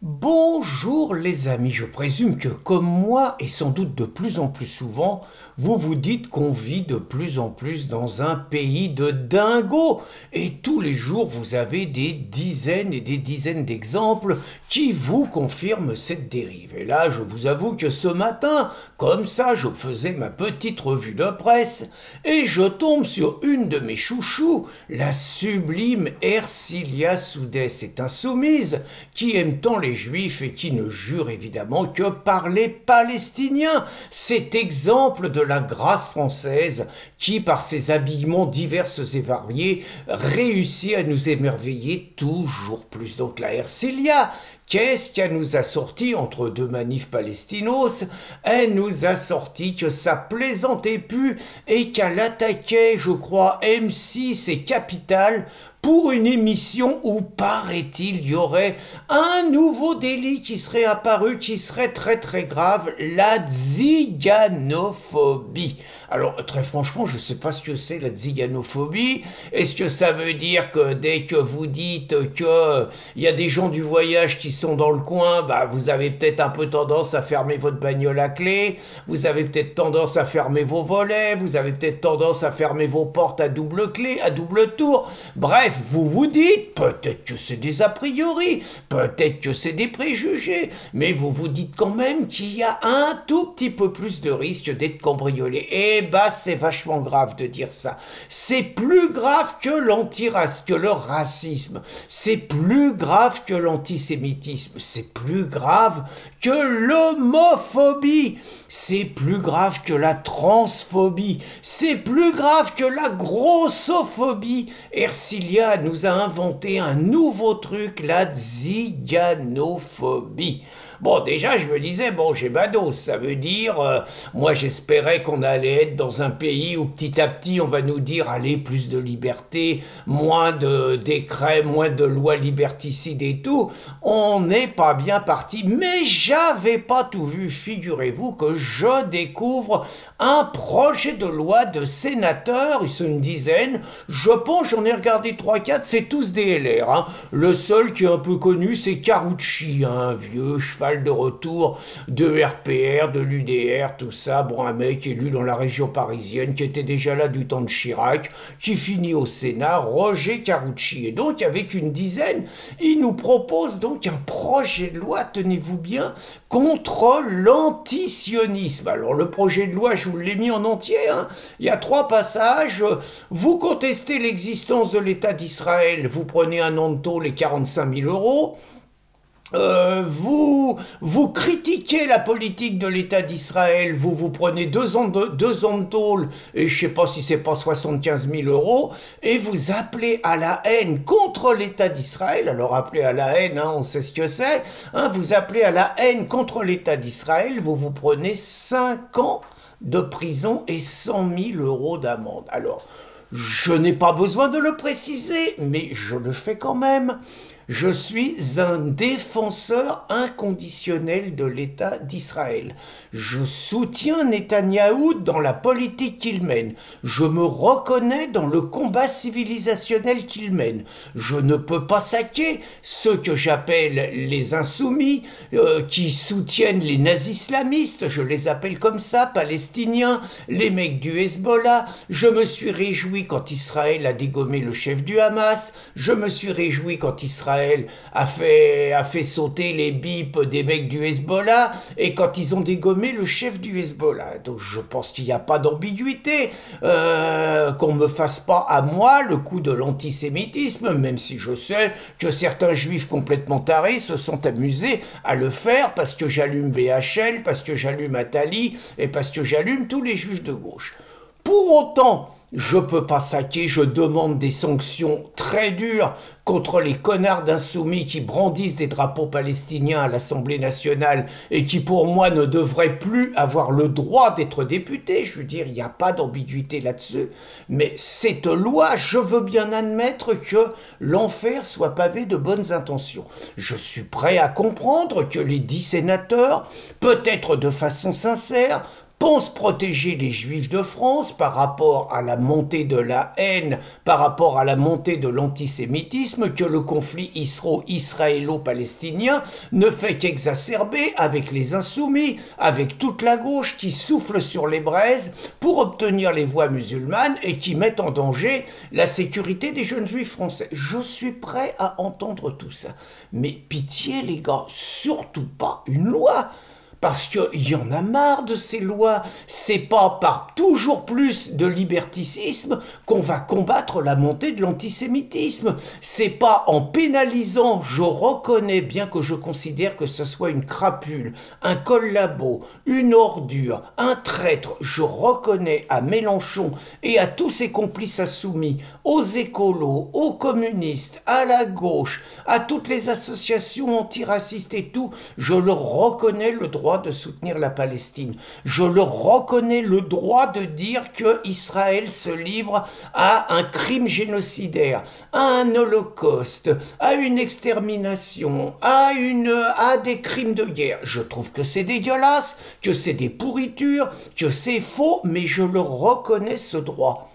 Bonjour les amis, je présume que comme moi, et sans doute de plus en plus souvent, vous vous dites qu'on vit de plus en plus dans un pays de dingos. Et tous les jours, vous avez des dizaines et des dizaines d'exemples qui vous confirment cette dérive. Et là, je vous avoue que ce matin, comme ça, je faisais ma petite revue de presse, et je tombe sur une de mes chouchous, la sublime Ercilia Soudès insoumise, qui aime tant les Juifs et qui ne jure évidemment que par les Palestiniens. Cet exemple de la grâce française qui, par ses habillements divers et variés, réussit à nous émerveiller toujours plus. Donc la Ercilia, qu'est-ce qu'elle nous a sorti entre deux manifs palestinos? Elle nous a sorti que ça plaisantait plus et qu'elle attaquait, je crois, M6 et Capital pour une émission où, paraît-il, il y aurait un nouveau délit qui serait apparu, qui serait très très grave, la ziganophobie. Alors, très franchement, je ne sais pas ce que c'est la ziganophobie. Est-ce que ça veut dire que dès que vous dites qu'il y a des gens du voyage qui sont dans le coin, bah, vous avez peut-être un peu tendance à fermer votre bagnole à clé, vous avez peut-être tendance à fermer vos volets, vous avez peut-être tendance à fermer vos portes à double clé, à double tour. Bref, vous vous dites, peut-être que c'est des a priori, peut-être que c'est des préjugés, mais vous vous dites quand même qu'il y a un tout petit peu plus de risque d'être cambriolé. Eh bah, c'est vachement grave de dire ça. C'est plus grave que que le racisme. C'est plus grave que l'antisémitisme. C'est plus grave que l'homophobie. C'est plus grave que la transphobie. C'est plus grave que la grossophobie. Ercilia nous a inventé un nouveau truc, la ziganophobie. Bon, déjà, je me disais, bon, j'ai ma dose, ça veut dire, moi j'espérais qu'on allait être dans un pays où petit à petit on va nous dire, allez, plus de liberté, moins de décrets, moins de lois liberticides et tout. On n'est pas bien parti, mais j'avais pas tout vu. Figurez-vous que je découvre un projet de loi de sénateurs, ils sont une dizaine, je pense, j'en ai regardé 3-4, c'est tous des LR. Hein. Le seul qui est un peu connu, c'est Karouchi, un vieux cheval de retour de RPR, de l'UDR, tout ça. Bon, un mec élu dans la région parisienne, qui était déjà là du temps de Chirac, qui finit au Sénat, Roger Karouchi. Et donc, avec une dizaine, il nous propose donc un projet de loi, tenez-vous bien, contre l'antisionisme. Alors, le projet de loi, je vous l'ai mis en entier, hein. Il y a 3 passages. Vous contestez l'existence de l'État d'Israël, vous prenez un an de tôle et 45 000 euros. Vous critiquez la politique de l'État d'Israël, vous prenez 2 ans de tôle, et je sais pas si c'est pas 75 000 euros, et vous appelez à la haine contre l'État d'Israël. Alors appelez à la haine, hein, on sait ce que c'est, hein, vous appelez à la haine contre l'État d'Israël, vous prenez 5 ans de prison et 100 000 euros d'amende. Alors, je n'ai pas besoin de le préciser, mais je le fais quand même. Je suis un défenseur inconditionnel de l'État d'Israël. Je soutiens Netanyahou dans la politique qu'il mène. Je me reconnais dans le combat civilisationnel qu'il mène. Je ne peux pas saquer ceux que j'appelle les insoumis, qui soutiennent les nazis islamistes, je les appelle comme ça, palestiniens, les mecs du Hezbollah. Je me suis réjoui quand Israël a dégommé le chef du Hamas. Je me suis réjoui quand Israël a fait sauter les bips des mecs du Hezbollah et quand ils ont dégommé le chef du Hezbollah. Donc je pense qu'il n'y a pas d'ambiguïté, qu'on me fasse pas à moi le coup de l'antisémitisme, même si je sais que certains juifs complètement tarés se sont amusés à le faire parce que j'allume BHL, parce que j'allume Attali et parce que j'allume tous les juifs de gauche. Pour autant, je peux pas saquer, je demande des sanctions très dures contre les connards d'insoumis qui brandissent des drapeaux palestiniens à l'Assemblée nationale et qui pour moi ne devraient plus avoir le droit d'être députés. Je veux dire, il n'y a pas d'ambiguïté là-dessus. Mais cette loi, je veux bien admettre que l'enfer soit pavé de bonnes intentions. Je suis prêt à comprendre que les 10 sénateurs, peut-être de façon sincère, pense protéger les Juifs de France par rapport à la montée de la haine, par rapport à la montée de l'antisémitisme que le conflit israélo-palestinien ne fait qu'exacerber avec les insoumis, avec toute la gauche qui souffle sur les braises pour obtenir les voix musulmanes et qui mettent en danger la sécurité des jeunes Juifs français. Je suis prêt à entendre tout ça. Mais pitié les gars, surtout pas une loi. Parce qu'il y en a marre de ces lois. C'est pas par toujours plus de liberticisme qu'on va combattre la montée de l'antisémitisme. C'est pas en pénalisant, je reconnais, bien que je considère que ce soit une crapule, un collabo, une ordure, un traître, je reconnais à Mélenchon et à tous ses complices insoumis, aux écolos, aux communistes, à la gauche, à toutes les associations antiracistes et tout, je leur reconnais le droit de soutenir la Palestine. Je leur reconnais le droit de dire que Israël se livre à un crime génocidaire, à un holocauste, à une extermination, à des crimes de guerre. Je trouve que c'est dégueulasse, que c'est des pourritures, que c'est faux, mais je leur reconnais ce droit.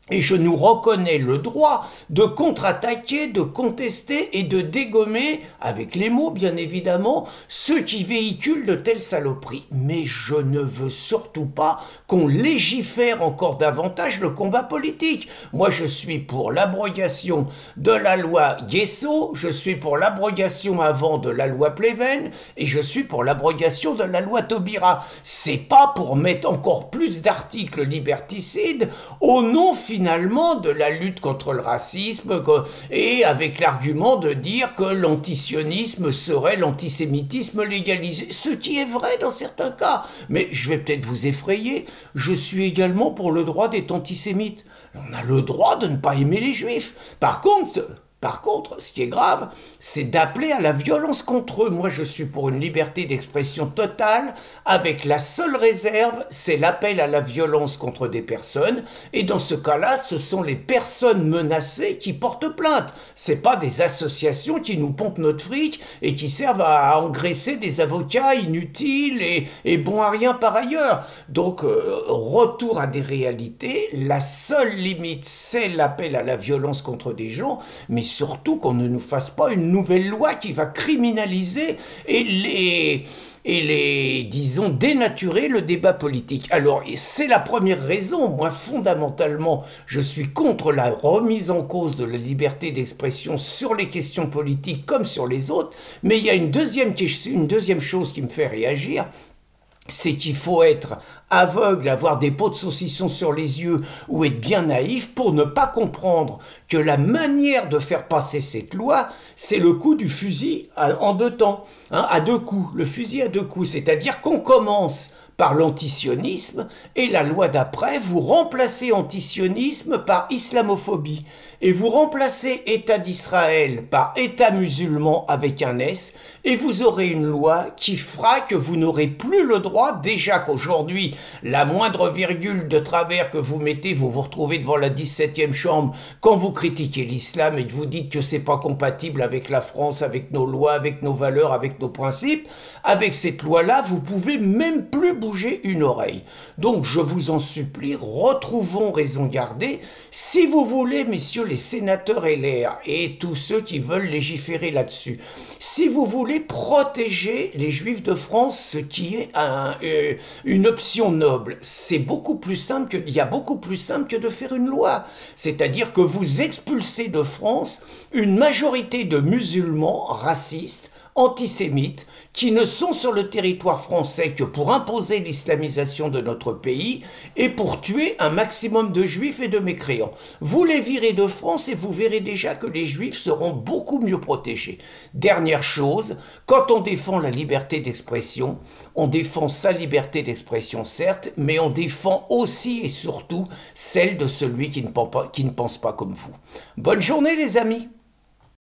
Et je nous reconnais le droit de contre-attaquer, de contester et de dégommer, avec les mots bien évidemment, ceux qui véhiculent de telles saloperies. Mais je ne veux surtout pas qu'on légifère encore davantage le combat politique. Moi je suis pour l'abrogation de la loi Guesso, je suis pour l'abrogation avant de la loi Pleven, et je suis pour l'abrogation de la loi Taubira. C'est pas pour mettre encore plus d'articles liberticides au nom finalement de la lutte contre le racisme et avec l'argument de dire que l'antisionisme serait l'antisémitisme légalisé, ce qui est vrai dans certains cas. Mais je vais peut-être vous effrayer, je suis également pour le droit d'être antisémite. On a le droit de ne pas aimer les juifs. Par contre, ce qui est grave, c'est d'appeler à la violence contre eux. Moi, je suis pour une liberté d'expression totale, avec la seule réserve, c'est l'appel à la violence contre des personnes. Et dans ce cas-là, ce sont les personnes menacées qui portent plainte. C'est pas des associations qui nous pompent notre fric et qui servent à engraisser des avocats inutiles et bons à rien par ailleurs. Donc, retour à des réalités. La seule limite, c'est l'appel à la violence contre des gens, mais surtout qu'on ne nous fasse pas une nouvelle loi qui va criminaliser et disons, dénaturer le débat politique. Alors, c'est la première raison. Moi, fondamentalement, je suis contre la remise en cause de la liberté d'expression sur les questions politiques comme sur les autres. Mais il y a une deuxième chose qui me fait réagir, c'est qu'il faut être aveugle, avoir des pots de saucisson sur les yeux ou être bien naïf pour ne pas comprendre que la manière de faire passer cette loi, c'est le coup du fusil en deux temps, à deux coups, le fusil à deux coups, c'est-à-dire qu'on commence par l'antisionisme et la loi d'après, vous remplacez antisionisme par islamophobie et vous remplacez État d'Israël par État musulman avec un S et vous aurez une loi qui fera que vous n'aurez plus le droit, déjà qu'aujourd'hui, la moindre virgule de travers que vous mettez, vous vous retrouvez devant la 17e chambre quand vous critiquez l'islam et que vous dites que c'est pas compatible avec la France, avec nos lois, avec nos valeurs, avec nos principes. Avec cette loi-là, vous pouvez même plus bouger une oreille. Donc, je vous en supplie, retrouvons raison gardée. Si vous voulez, messieurs les sénateurs LR et tous ceux qui veulent légiférer là-dessus, si vous voulez protéger les Juifs de France, ce qui est une option noble, c'est beaucoup plus simple il y a beaucoup plus simple que de faire une loi. C'est-à-dire que vous expulsez de France une majorité de musulmans racistes, antisémites, qui ne sont sur le territoire français que pour imposer l'islamisation de notre pays et pour tuer un maximum de juifs et de mécréants. Vous les virez de France et vous verrez déjà que les juifs seront beaucoup mieux protégés. Dernière chose, quand on défend la liberté d'expression, on défend sa liberté d'expression certes, mais on défend aussi et surtout celle de celui qui ne pense pas comme vous. Bonne journée les amis!